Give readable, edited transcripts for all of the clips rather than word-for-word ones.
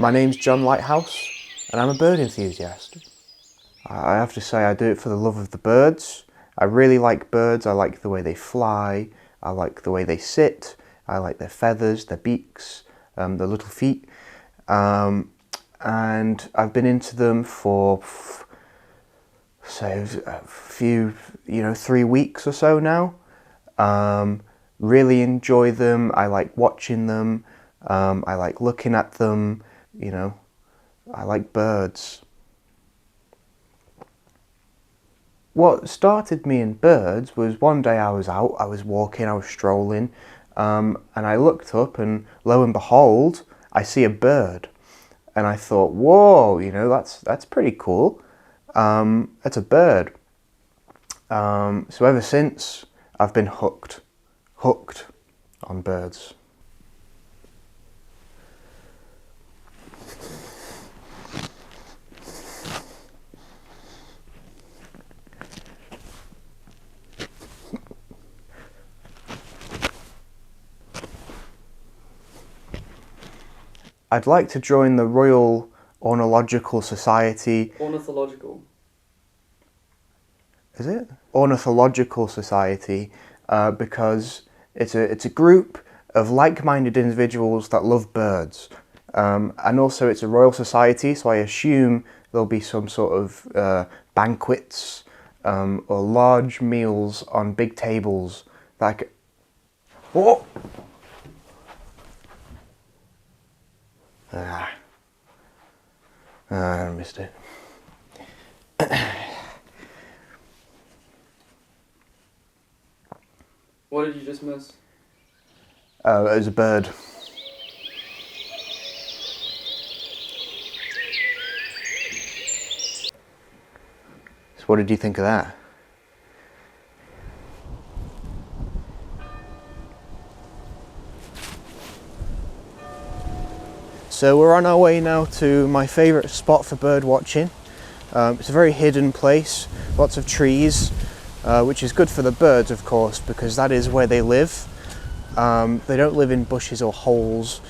My name's Jon Lighthouse and I'm a bird enthusiast. I have to say I do it for the love of the birds. I really like birds. I like the way they fly, I like the way they sit, I like their feathers, their beaks, their little feet. And I've been into them for say a few, 3 weeks or so now. Really enjoy them. I like watching them. I like looking at them. I like birds. What started me in birds was one day I was out, I was walking, I was strolling, and I looked up and lo and behold, I see a bird. And I thought, whoa, that's pretty cool. It's a bird. So ever since, I've been hooked on birds. I'd like to join the Royal Ornithological Society. Ornithological. Is it? Ornithological Society, because it's a group of like-minded individuals that love birds. And also it's a Royal Society, so I assume there'll be some sort of banquets or large meals on big tables that Oh! I missed it. What did you just miss? It was a bird. So what did you think of that? So we're on our way now to my favourite spot for bird watching. It's a very hidden place, lots of trees, which is good for the birds of course, because that is where they live. They don't live in bushes or holes,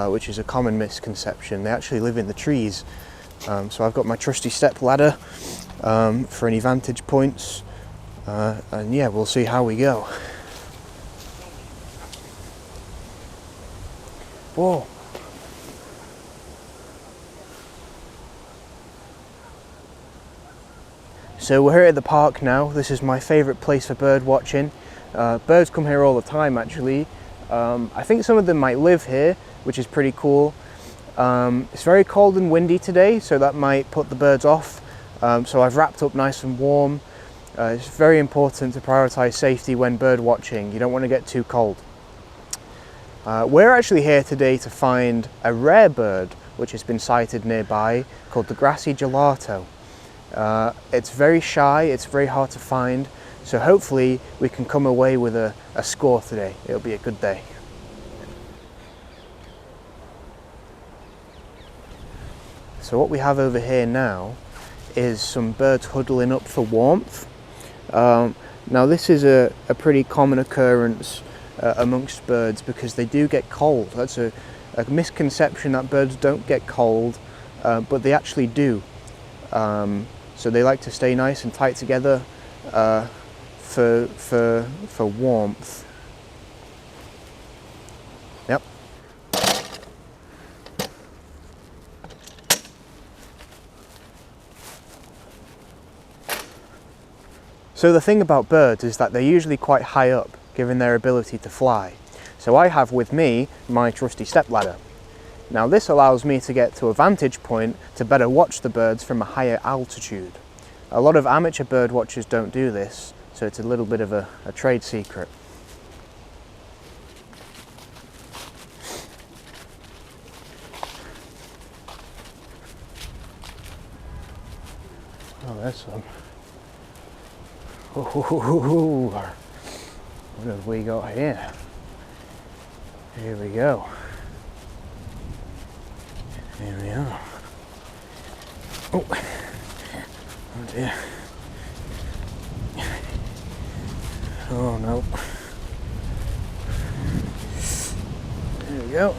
which is a common misconception. They actually live in the trees. So I've got my trusty step ladder for any vantage points, and yeah, we'll see how we go. Whoa! So we're here at the park now. This is my favourite place for bird watching. Birds come here all the time actually. I think some of them might live here, which is pretty cool. It's very cold and windy today, so that might put the birds off. So I've wrapped up nice and warm. It's very important to prioritise safety when bird watching. You don't want to get too cold. We're actually here today to find a rare bird which has been sighted nearby called the Grassy Gelato. It's very shy, it's very hard to find, so hopefully we can come away with a score today. It'll be a good day. So what we have over here now is some birds huddling up for warmth. Now this is a pretty common occurrence amongst birds because they do get cold. That's a misconception that birds don't get cold, but they actually do. So they like to stay nice and tight together for warmth. Yep. So the thing about birds is that they're usually quite high up, given their ability to fly. So I have with me my trusty stepladder. Now this allows me to get to a vantage point to better watch the birds from a higher altitude. A lot of amateur bird watchers don't do this, so it's a little bit of a trade secret. Oh, there's some. Ooh, what have we got here? Here we go. Here we are. Oh, oh dear. Oh no. There we go.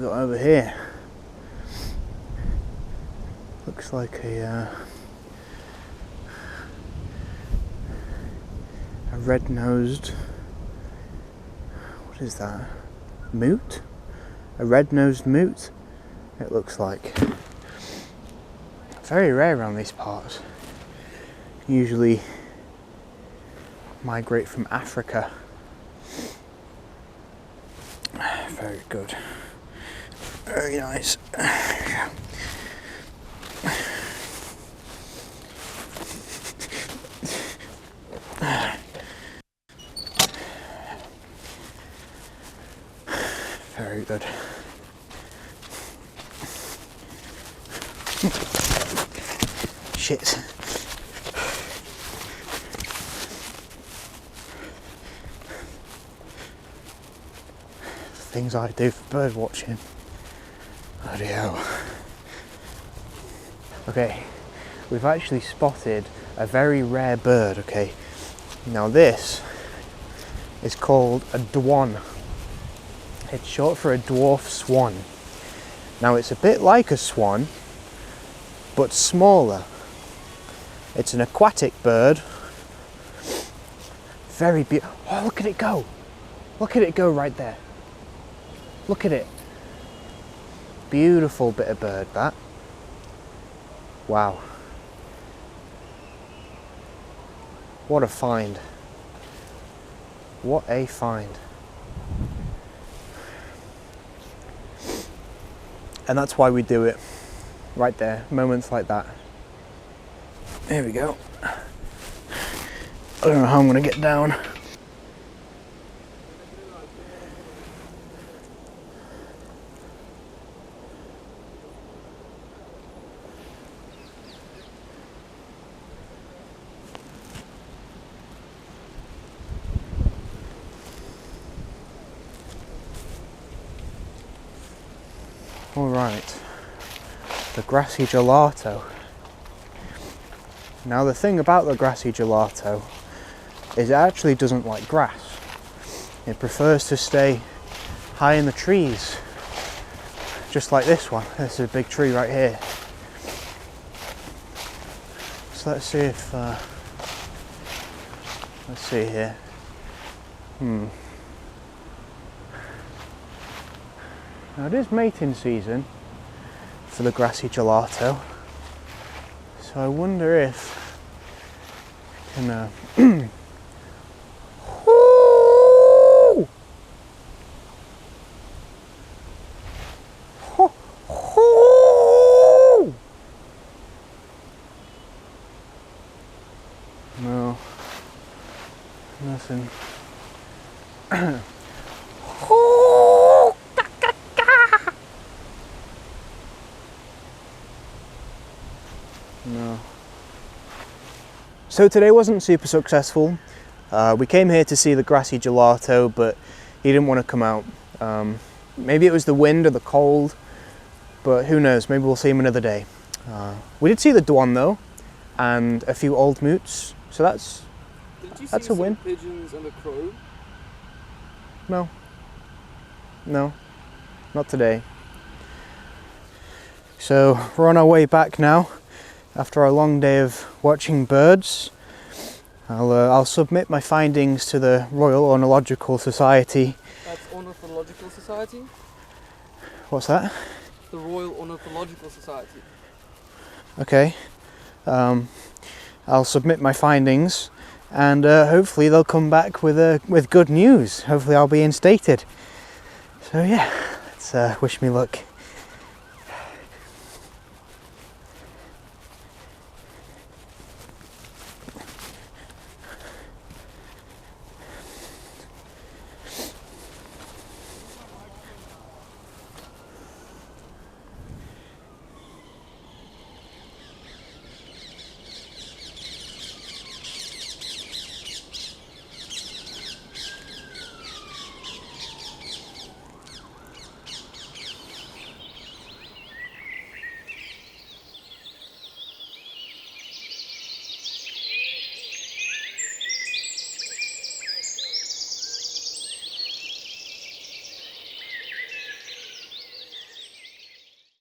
we got over here? Looks like a red-nosed, what is that? Moot? A red-nosed moot, it looks like. Very rare around these parts. Usually migrate from Africa. Very good. Very nice. Very good. Shit. Things I do for bird watching. Bloody hell. Okay, we've actually spotted a very rare bird, okay? Now this is called a dwan. It's short for a dwarf swan. Now it's a bit like a swan, but smaller. It's an aquatic bird. Very beautiful. Oh, look at it go. Look at it go right there. Look at it. Beautiful bit of bird, that. Wow. What a find. What a find. And that's why we do it. Right there, moments like that. There we go. I don't know how I'm going to get down. All right. The Grassy Gelato. Now the thing about the Grassy Gelato is it actually doesn't like grass. It prefers to stay high in the trees, just like this one. This is a big tree right here. So let's see if, let's see here. Now it is mating season for the Grassy Gelato, so I wonder if I can Hoo! Hoo! Hoo! No, nothing. No. So today wasn't super successful. We came here to see the Grassy Gelato, but he didn't want to come out. Maybe it was the wind or the cold, but who knows, maybe we'll see him another day. We did see the dwan though, and a few old moots, so that's a win. Pigeons and a crow? No. No, not today. So we're on our way back now. After our long day of watching birds, I'll submit my findings to the Royal Ornithological Society. That's Ornithological Society? What's that? The Royal Ornithological Society. Okay. I'll submit my findings, and hopefully they'll come back with good news. Hopefully I'll be instated. So yeah, let's wish me luck.